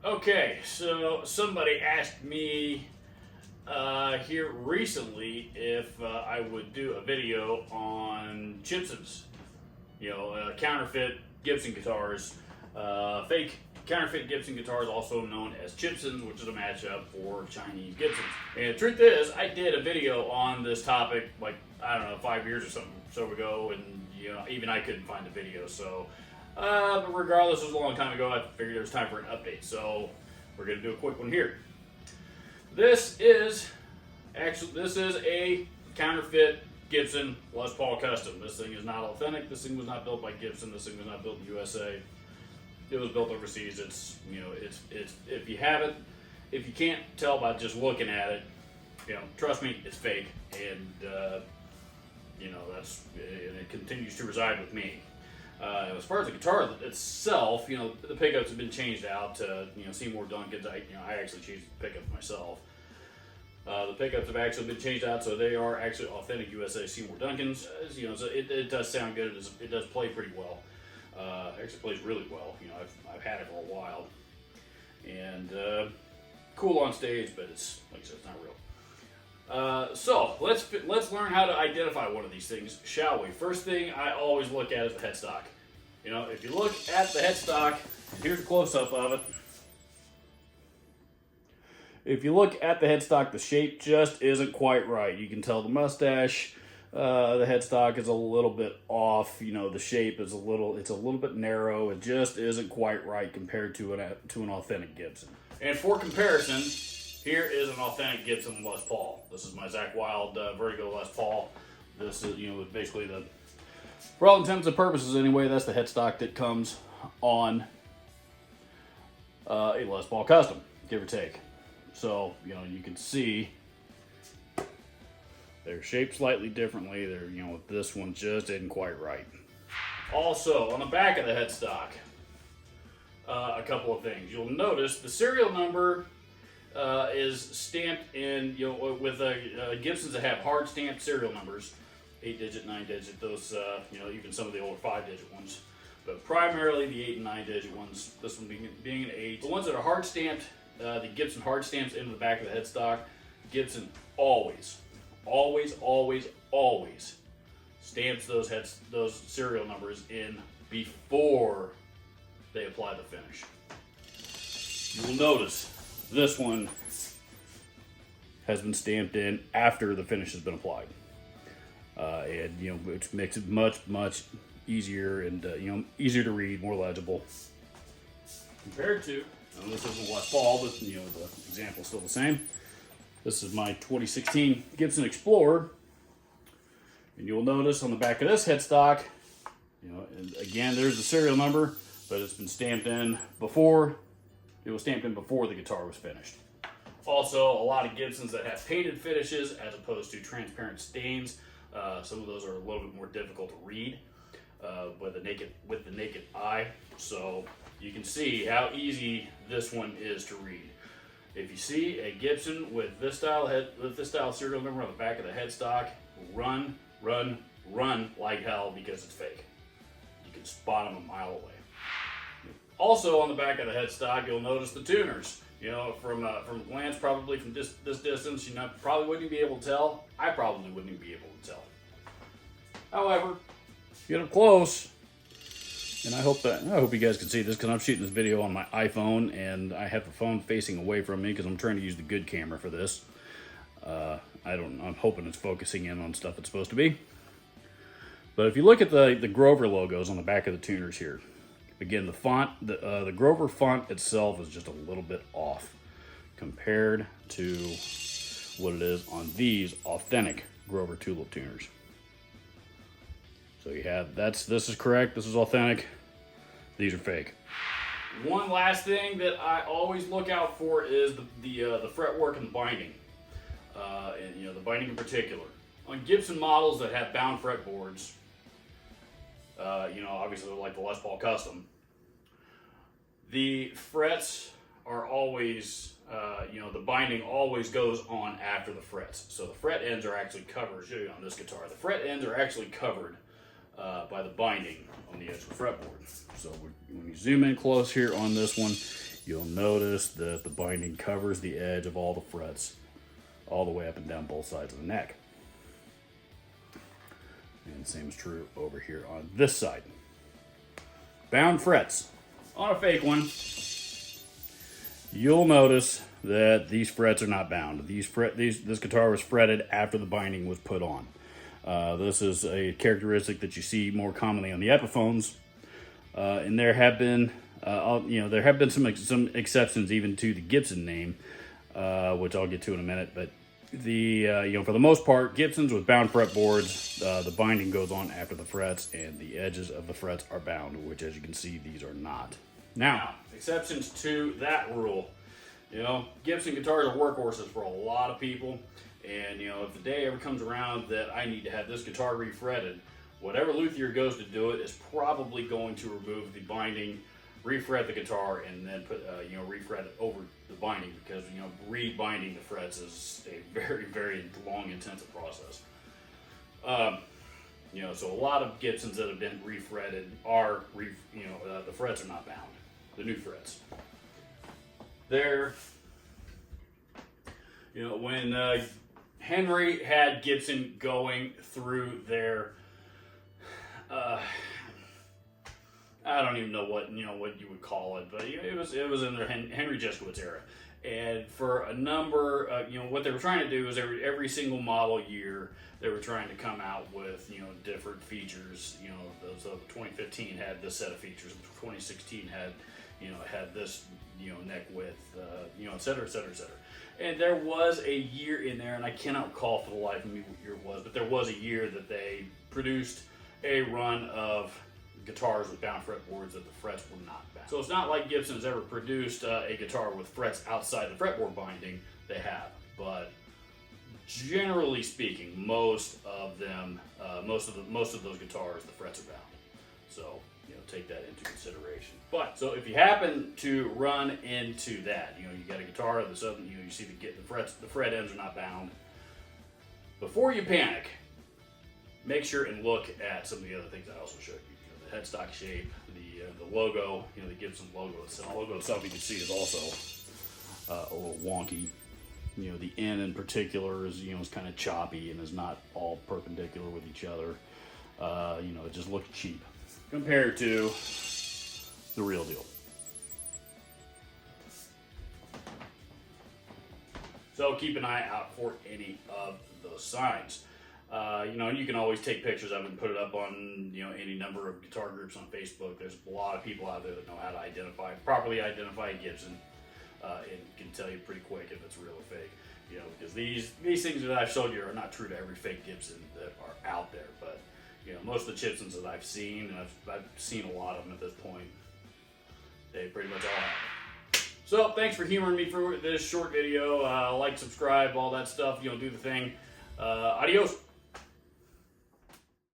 Okay, so somebody asked me here recently if I would do a video on Chibsons, counterfeit Gibson guitars, fake counterfeit Gibson guitars, also known as Chibsons, which is a matchup for Chinese Gibsons. And the truth is, I did a video on this topic, like, I don't know, 5 years or something so ago, and even I couldn't find the video. So, but regardless, it was a long time ago. I figured it was time for an update, so we're gonna do a quick one here. This is a counterfeit Gibson Les Paul Custom. This thing is not authentic. This thing was not built by Gibson. This thing was not built in the USA. It was built overseas. It's if you can't tell by just looking at it, trust me, it's fake, and it continues to reside with me. As far as the guitar itself, the pickups have been changed out to Seymour Duncan's. I actually changed the pickups myself. The pickups have actually been changed out, so they are actually authentic USA Seymour Duncan's. So it does sound good. It does play pretty well. Actually plays really well. I've had it for a while, and cool on stage, but it's, like I said, it's not real. So let's learn how to identify one of these things, shall we? First thing I always look at is the headstock. If you look at the headstock, here's a close-up of it. If you look at the headstock, the shape just isn't quite right. You can tell the mustache, the headstock is a little bit off. The shape is a little bit narrow. It just isn't quite right compared to an authentic Gibson. And for comparison, here is an authentic Gibson Les Paul. This is my Zakk Wylde Vertigo Les Paul. This is, basically for all intents and purposes anyway, that's the headstock that comes on a Les Paul Custom, give or take. So, you can see they're shaped slightly differently. This one just isn't quite right. Also, on the back of the headstock, a couple of things. You'll notice the serial number is stamped in, with Gibsons that have hard stamped serial numbers, 8-digit, 9-digit, those, even some of the older 5-digit ones, but primarily the 8 and 9-digit ones, this one being an 8. The ones that are hard stamped, the Gibson hard stamps into the back of the headstock, Gibson always stamps those serial numbers in before they apply the finish. You will notice this one has been stamped in after the finish has been applied, which makes it much easier and easier to read, more legible compared to. This isn't Les Paul, but the example is still the same. This is my 2016 Gibson Explorer, and you'll notice on the back of this headstock, and again, there's the serial number, but it's been stamped in before. It was stamped in before the guitar was finished. Also, a lot of Gibsons that have painted finishes as opposed to transparent stains. Some of those are a little bit more difficult to read with the naked eye. So you can see how easy this one is to read. If you see a Gibson with this style serial number on the back of the headstock, run like hell, because it's fake. You can spot them a mile away. Also on the back of the headstock, you'll notice the tuners. From a glance, probably from this distance, probably wouldn't be able to tell. I probably wouldn't even be able to tell. However, get up close, and I hope you guys can see this, because I'm shooting this video on my iPhone, and I have the phone facing away from me because I'm trying to use the good camera for this. I'm hoping it's focusing in on stuff it's supposed to be. But if you look at the Grover logos on the back of the tuners here, again, the font, the Grover font itself is just a little bit off compared to what it is on these authentic Grover tulip tuners. So you have, this is correct, this is authentic, these are fake. One last thing that I always look out for is the fretwork and the binding. The binding in particular. On Gibson models that have bound fretboards, obviously like the Les Paul Custom, the frets are always, the binding always goes on after the frets. So the fret ends are actually covered. I'll show you on this guitar. The fret ends are actually covered by the binding on the edge of the fretboard. So when you zoom in close here on this one, you'll notice that the binding covers the edge of all the frets all the way up and down both sides of the neck. And the same is true over here on this side. Bound frets. On a fake one, you'll notice that these frets are not bound. This guitar was fretted after the binding was put on. This is a characteristic that you see more commonly on the Epiphones, and there have been some exceptions even to the Gibson name, which I'll get to in a minute. But for the most part, Gibsons with bound fretboards, the binding goes on after the frets, and the edges of the frets are bound, which, as you can see, these are not. Now, exceptions to that rule. Gibson guitars are workhorses for a lot of people, and if the day ever comes around that I need to have this guitar refretted, whatever luthier goes to do it is probably going to remove the binding, refret the guitar, and then put refret it over the binding, because rebinding the frets is a very, very long, intensive process. So a lot of Gibsons that have been refretted are the frets are not bound. The new frets. When Henry had Gibson going through their, I don't even know what you would call it, but it was in their Henry Jeskowitz era, and for a number, what they were trying to do is every single model year they were trying to come out with different features. So 2015 had this set of features, 2016 had this neck width, et cetera, et cetera, et cetera. And there was a year in there, and I cannot recall for the life of me what year it was, but there was a year that they produced a run of guitars with bound fretboards that the frets were not bound. So it's not like Gibson's ever produced a guitar with frets outside the fretboard binding. They have, but generally speaking, most of those guitars, the frets are bound. So take that into consideration. But so if you happen to run into that, you got a guitar that's up, you see the fret ends are not bound. Before you panic, make sure and look at some of the other things I also showed you. The headstock shape, the logo, the Gibson logo itself. The logo itself, you can see, is also a little wonky. The N in particular is is kind of choppy and is not all perpendicular with each other. It just looks cheap compared to the real deal. So keep an eye out for any of those signs. And you can always take pictures of it and put it up on any number of guitar groups on Facebook. There's a lot of people out there that know how to properly identify a Gibson, and can tell you pretty quick if it's real or fake. Because these things that I've showed you are not true to every fake Gibson that are out there, but most of the Chibsons that I've seen, and I've seen a lot of them at this point, they pretty much all have it. So thanks for humoring me through this short video. Like, subscribe, all that stuff. Do the thing. Adios.